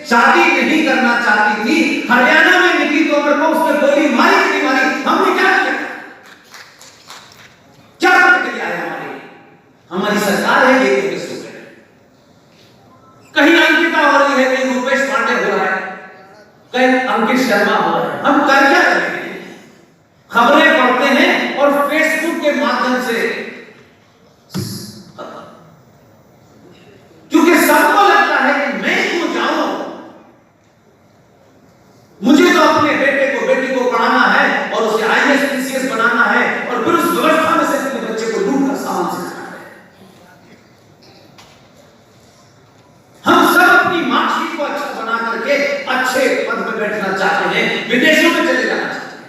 शादी नहीं करना चाहती थी, हरियाणा में निकी तोमर को उसने गोली मारी कि नहीं मारी, हमने क्या किया? क्या प्रतिक्रिया है हमारी सरकार है ये केस हो गए। कहीं अंकिता हो रही है, कहीं रूपेश पांडे हो रहा है, कहीं अंकित शर्मा हो रहा है। हम कर क्या करेंगे? खबरें पढ़ते हैं और फेसबुक के माध्यम से, क्योंकि सबको लगता है कि मैं क्यों जाऊं, मुझे तो अपने बेटे को बेटी को पढ़ाना है और उसे आईएएस पीसीएस बनाना है और फिर उस व्यवस्था में से अपने बच्चे को लूट कर सामान सिखाना है। हम सब अपनी मार्कशीट को अच्छा बना करके अच्छे पद पर बैठना चाहते हैं, विदेशों में चले जाना चाहते हैं,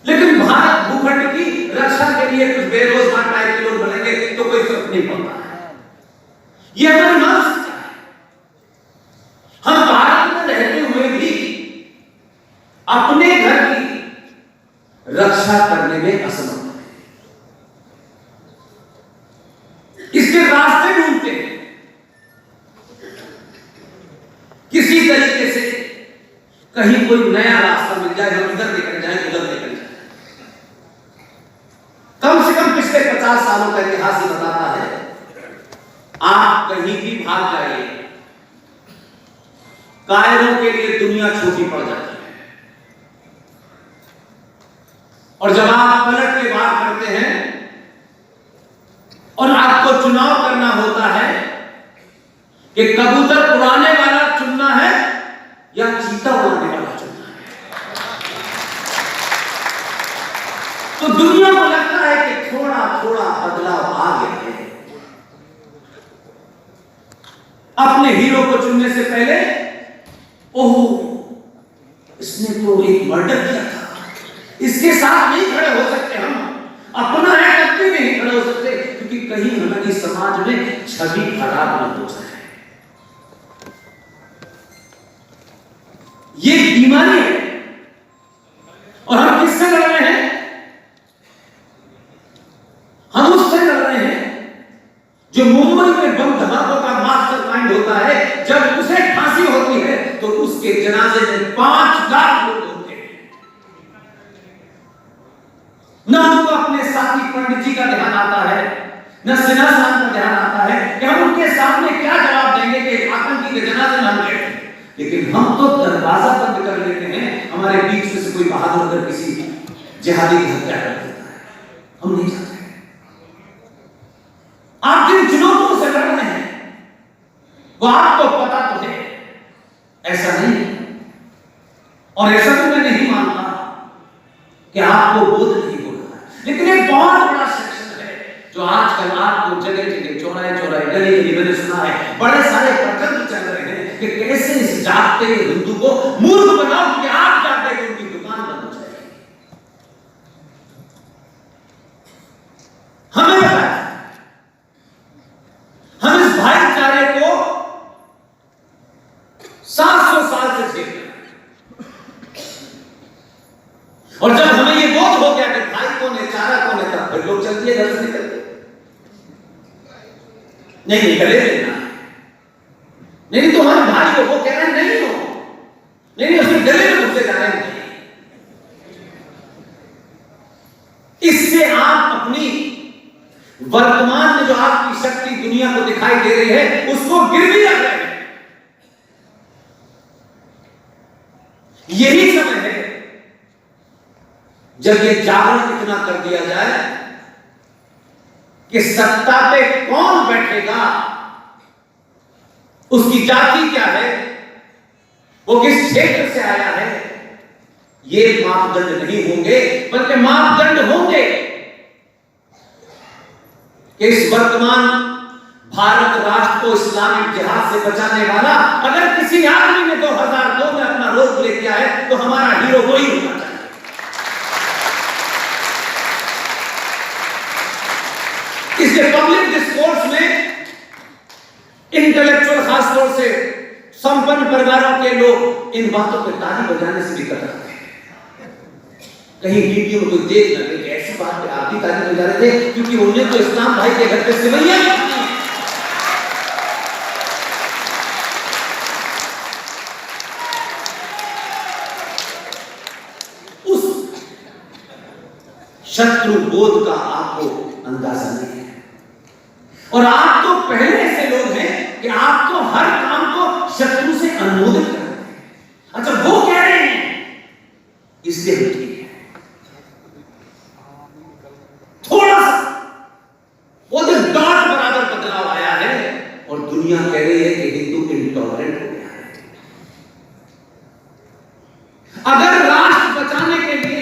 लेकिन भारत भूखंड की रक्षा के लिए कुछ बेरोजगार टाइप के लोग बनेंगे तो कोई फर्क नहीं पड़ता है। यह हमारी मानसिकता है। हम भारत में रहते हुए भी अपने घर की रक्षा करने में असमर्थ हैं, इसके रास्ते ढूंढते हैं, किसी तरीके से कहीं कोई नया रास्ता मिल जाए, हम इधर निकल जाए उधर निकल जाए। कम से कम पिछले 50 सालों का इतिहास ही बताता है, आप कहीं भी भाग जाइए, कायरों के लिए दुनिया छोटी पड़ जाती है। और जब आप पलट के बात करते हैं और आपको चुनाव करना होता है कि कबूतर उड़ाने वाला चुनना है या चीता उड़ाने वाला चुनना है, तो दुनिया को लगता है कि थोड़ा थोड़ा बदलाव आ गया है। अपने हीरो को चुनने से पहले, ओह इसने तो एक मर्डर किया था, इसके साथ नहीं खड़े हो सकते, हम अपना है कभी नहीं खड़े हो सकते, क्योंकि कहीं हमारी समाज में छवि खराब न हो जाए। ये बीमारी है। और हम किससे लड़ रहे हैं? हम उससे लड़ रहे हैं जो मुंबई में बम धमाकों का मास्टरमाइंड होता है। जब उसे फांसी होती है तो उसके जनाजे में 5 लाख लोग होते हैं। न उनको अपने साथी पंडित जी का ध्यान आता है, न सिन्हा साहब का ध्यान आता है कि हम उनके सामने क्या जवाब देंगे कि आतंकी के जनाजे में हम गए। लेकिन हम तो दरवाजा बंद कर लेते हैं, हमारे बीच में से कोई बहादुर अगर किसी जिहादी की हत्या कर देता है, हम नहीं चाहते। आप जिन चुनौतियों से लड़ रहे हैं वो आपको पता तो है, ऐसा नहीं। और ऐसा तो मैं नहीं मानता कि आपको बोध नहीं हो रहा है, लेकिन एक बहुत बड़ा सेक्शन है जो आजकल आपको जगह जगह चौराहे चौराहे गली गली मैंने सुना है, बड़े सारे प्रकरण चल रहे हैं कि कैसे इस जागते हिंदू को मूर्ख बनाओ कि आप जागते कि उनकी दुकान बंद हो जाएगी। हमें पता है, हम इस भाईचारे को 700 साल से झेल रहे हैं। और जब हमें ये बोध हो गया कि भाई कौन है, चारा कौन है, तब फिर लोग चलती है घर से निकलते नहीं गले लेना नहीं, तुम्हारे भाई को वो कह रहे हैं नहीं हो, नहीं उसके गले में घुसे जा रहे हैं। इससे आप अपनी वर्तमान में जो आपकी शक्ति दुनिया को दिखाई दे रही है उसको गिरवी रख रहे हैं। यही समय है जब ये जागरण इतना कर दिया जाए कि सत्ता पे कौन बैठेगा, उसकी जाति क्या है, वो किस क्षेत्र से आया है, ये मापदंड नहीं होंगे, बल्कि मापदंड होंगे कि इस वर्तमान भारत राष्ट्र को इस्लामिक जिहाद से बचाने वाला अगर किसी आदमी ने 2002 में अपना रोल प्ले किया है तो हमारा हीरो वही होना चाहिए। इसके पब्लिक डिस्कोर्स में इंटेलेक्चुअल खासतौर से संपन्न परिवारों के लोग इन बातों पर ताली बजाने से भी कतराते हैं। कहीं वीडियो में कोई देख ना ले ऐसी बात पे आप भी ताली बजा रहे थे, क्योंकि उन्हें तो इस्लाम भाई के घर पे सिवैया शत्रु बोध का आपको अंदाजा नहीं है। और आप तो पहले ऐसे लोग हैं कि आप तो हर काम को शत्रु से अनुमोदित करते हैं। अच्छा, वो कह रहे हैं इसलिए ठीक है, थोड़ा सा वो तो डॉट बराबर बदलाव आया है और दुनिया कह रही है कि हिंदू इंटॉलरेंट हो गया है। अगर राष्ट्र बचाने के लिए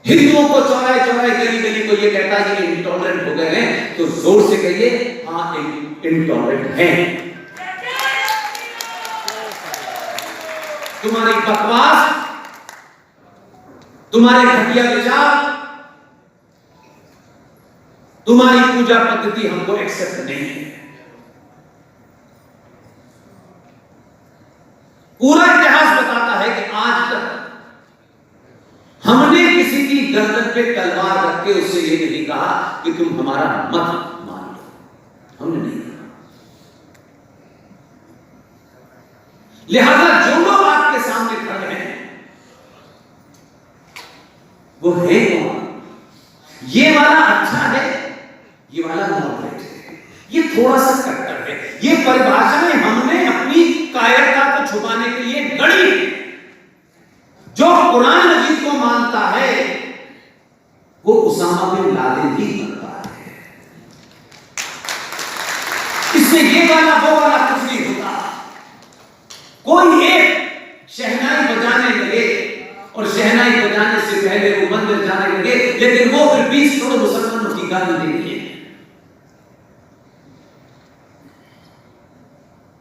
हिंदुओं को चौराहे चौराहे गली गली को ये कहता है कि इंटॉलरेंट हो गए हैं, तो जोर से कहिए हाँ इंटॉलरेंट हैं। तुम्हारी बकवास, तुम्हारे घटिया विचार, तुम्हारी पूजा पद्धति हमको एक्सेप्ट नहीं है। पूरा इतिहास बताता है कि आज तक हमने किसी की गर्दन पे तलवार रख के उससे ये नहीं कहा कि तुम हमारा मत मान लो, हमने नहीं कहा। लिहाजा जो लोग आपके सामने खड़े हैं वो है कौन? ये वाला अच्छा है, ये वाला मॉडरेट है, ये थोड़ा सा कट्टर है। ये परिभाषाएं हमने अपनी कायरता को छुपाने के लिए गढ़ी। जो कुरान मजीद को मानता है वो उसामा बिन लादेन ही बनता है। इससे ये वाला वो वाला कुछ नहीं होता। कोई एक शहनाई बजाने लगे और शहनाई बजाने से पहले वो मंदिर जाने लगे, लेकिन वो फिर 20 करोड़ मुसलमानों की गाली देंगे।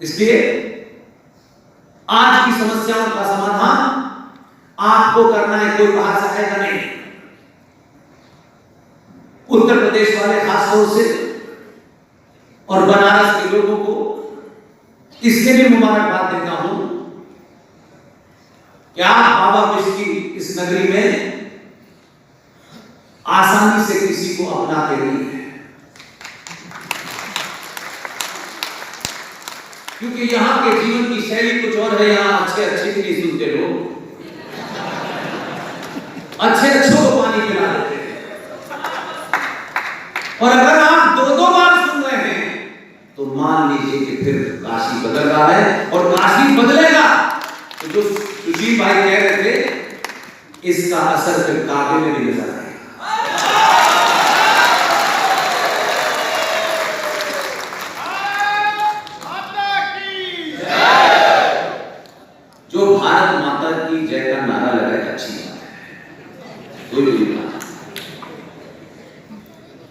इसलिए आज की समस्याओं का समाधान आपको करना है, कोई बाहर से आएगा नहीं। उत्तर प्रदेश वाले खासतौर से और बनारस के लोगों को इसके लिए मुबारकबाद देता हूं कि आप बाबा विश्व की इस नगरी में आसानी से किसी को अपनाते नहीं है, क्योंकि यहां के जीवन की शैली कुछ और है। यहां अच्छे अच्छे की नहीं सुनते लोग, अच्छे अच्छों को पानी पिला देते हैं। और अगर आप दो दो बार सुन रहे हैं तो मान लीजिए कि फिर काशी बदल रहा है और काशी बदलेगा। तो जो सुशील भाई कह रहे थे, इसका असर फिर काबे में भी नजर आएगा। जो भारत माता की जय का नारा लगाए अच्छी बात है, कोई भी बात।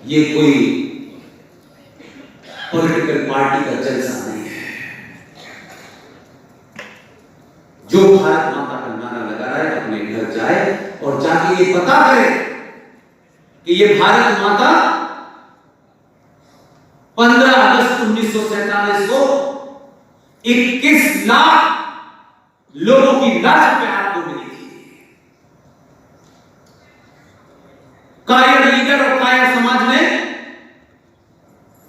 ये कोई पॉलिटिकल पार्टी का जलसा नहीं है। जो भारत माता का नारा लगा रहा है अपने घर जाए और जाके ये पता करे कि ये भारत माता 15 अगस्त 1947 को 21 लाख लोगों की लाश पे आपको मिली थी। कायर लीडर और कायर समाज ने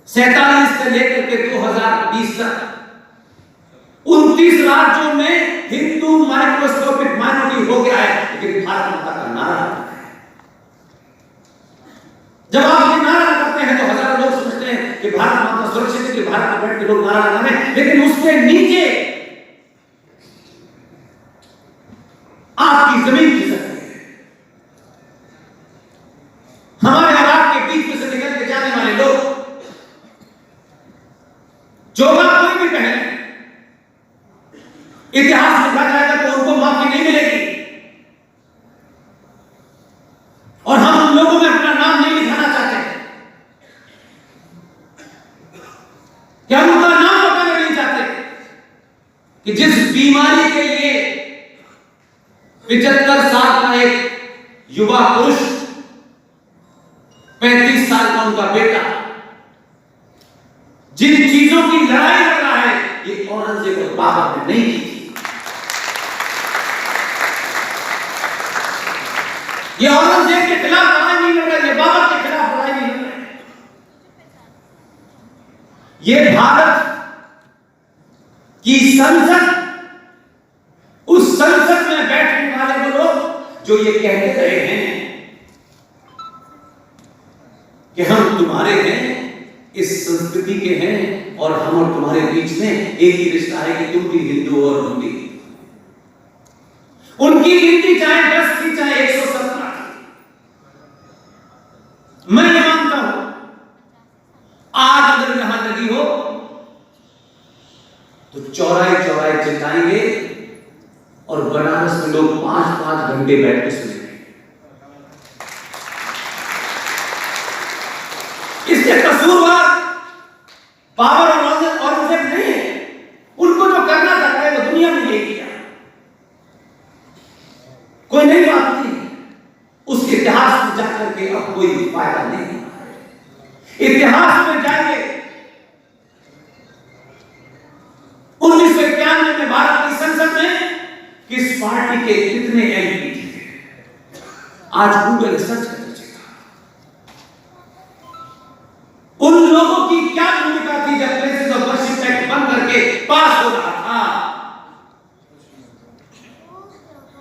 47 से लेकर के 2020 तक 29 राज्यों में हिंदू माइक्रोस्कोपिक माइनॉरिटी हो गया है, लेकिन भारत माता का नारा है। जब आप ये नारा करते हैं तो हजारों लोग समझते हैं कि भारत माता सुरक्षित है, कि भारत में बैठ के लोग नारा लगा रहे हैं, लेकिन उसके नीचे आपकी जमीन खिसक रही है। हमारे और आपके बीच में से निकल के जाने वाले लोग जो बात कोई भी पहले इतिहास लिखा जाएगा तो उनको माफी नहीं मिलेगी। और हम उन लोगों में अपना नाम नहीं लिखाना चाहते, क्या उनका नाम बताना नहीं चाहते कि जिस बीमारी के लिए 75 साल का एक युवा पुरुष, 35 साल का उनका बेटा, जिन चीजों की लड़ाई लड़ रहा है, ये औरंगजेब और बाबर ने नहीं की थी। ये औरंगजेब के खिलाफ लड़ाई नहीं लड़ रहे, ये बाबर के खिलाफ लड़ाई नहीं लड़ रहे। ये भारत की संसद, उस संसद में बैठने वाले वो लोग जो ये कहते रहे हैं कि हम तुम्हारे हैं, इस संस्कृति के हैं, और हम और तुम्हारे बीच में एक ही रिश्ता है कि तुम भी हिंदू और हम भी। उनकी गिनती चाहे 10 थी चाहे 117 थी, मैं ये मानता हूं आज अगर यहां लगी हो तो चौराहे चौराहे चिल्लाएंगे और बनारस में लोग 5-5 घंटे बैठ के सुनेंगे। इसके कसूरवार पावर और औरंगजेब नहीं है, उनको जो करना था है वो दुनिया में नहीं किया। कोई नई बात नहीं, उसके इतिहास में जाकर के अब कोई फायदा नहीं। इतिहास में जाएंगे 1991 में भारत की संसद में किस पार्टी के कितने एमपी थे, आज गूगल सर्च कर लीजिएगा। उन लोगों की क्या भूमिका थी जब प्लेसेस ऑफ वर्शिप एक्ट बंद करके पास हो रहा था?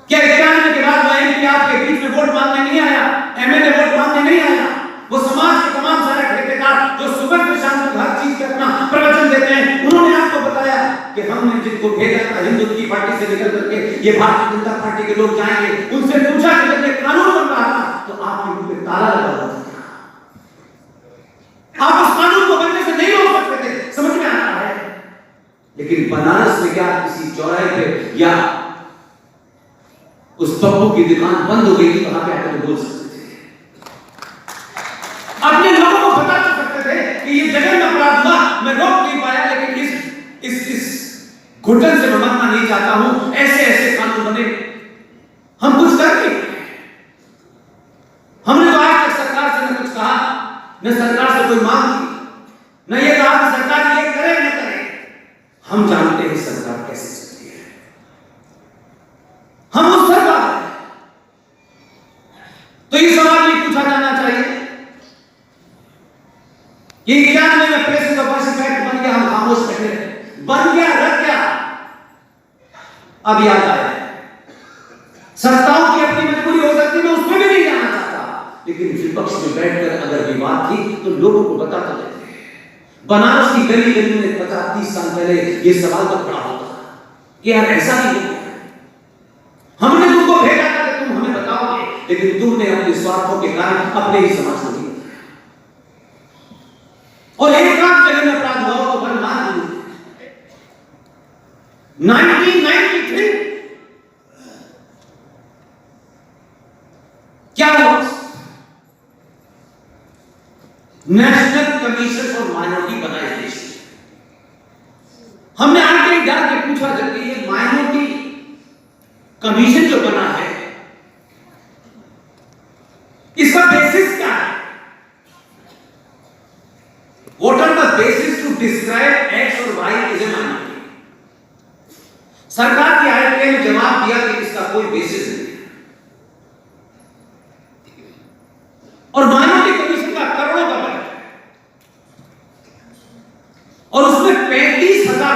क्या 91 के बाद वो एमपी आपके बीच में वोट मांगने नहीं आया, एमएलए वोट मांगने नहीं आया? वो समाज के तमाम सारे ठेकेदार जो सुबह से शाम तक हर चीज का अपना प्रवचन देते हैं, उन्होंने आपको बताया कि हमने जिनको भेजा था हिंदू की पार्टी से निकल करके ये भारतीय जनता पार्टी के लोग जाएंगे, उनसे पूछा कि जब ये कानून बन रहा था तो आपके मुंह पे ताला लगा हुआ था, आप उस कानून को बनने से नहीं रोक सकते थे, समझ में आता है? लेकिन बनारस में क्या किसी चौराहे पे या उस पप्पू की दुकान बंद हो गई थी, वहां पे आकर बोल सकते थे, अपने लोगों को बता सकते थे कि ये जगह में अपराध हुआ, मैं रोक नहीं पाया, लेकिन इस घुटन से मैं मरना नहीं चाहता हूं, ऐसे ऐसे कानून बने। हम कुछ कर नहीं, हमने तो आज तक सरकार से न कुछ कहा, न सरकार से कोई मांग की, न ये कहा कि सरकार ये करे न करे। हम जानते हैं सरकार कैसे चलती है, हम उस सरकार है। तो ये सवाल भी पूछा जाना चाहिए, ये 91 में प्लेसेस ऑफ वर्शिप एक्ट बन गया, हम खामोश बैठे रहे, बन गया रख गया। अब याद आया सत्ताओं की अपनी मजबूरी हो सकती है, मैं उसमें भी नहीं जाना चाहता, लेकिन विपक्ष में बैठकर अगर विवाद थी तो लोगों को बताते रहते। बनारस की गली गली में 50-30 साल पहले ये सवाल तो खड़ा होता कि यार ऐसा नहीं हो, हमने तुमको भेजा था कि तुम हमें बताओगे, लेकिन तुमने अपने स्वार्थों के कारण अपने ही समाज को नहीं बताया, और एक आध जगह में अपराध हुआ तो वन मान ली। 1993 क्या हुआ? नेशनल कमीशन फॉर माइनॉरिटी बना इस देश में। हमने आगे जाके पूछा जब ये माइनॉरिटी कमीशन जो बना है इसका बेसिस क्या है? What are the basis to describe X और Y as a minority? सरकार की आईटी ने जवाब दिया कि इसका कोई बेसिस नहीं है, और माइनॉरिटी कमीशन का करोड़ों का बजट है, और उसमें 35,000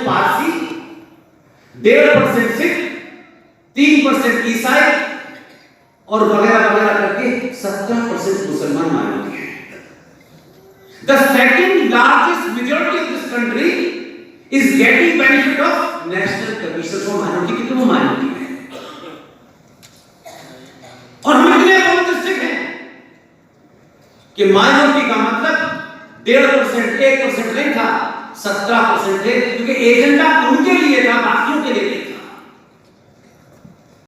पारसी, 1.5% सिख, 3% ईसाई और वगैरह वगैरह करके 17% मुसलमान माइनॉरिटी है। The second largest majority of this country is getting benefit of National Commission for Minority, क्योंकि वो माइनॉरिटी है, और हम इतने पॉलिटिस्टिक हैं कि माइनॉरिटी का मतलब 1.5%, 1% नहीं था, 17% थे, क्योंकि एजेंडा उनके लिए था, बाकियों के लिए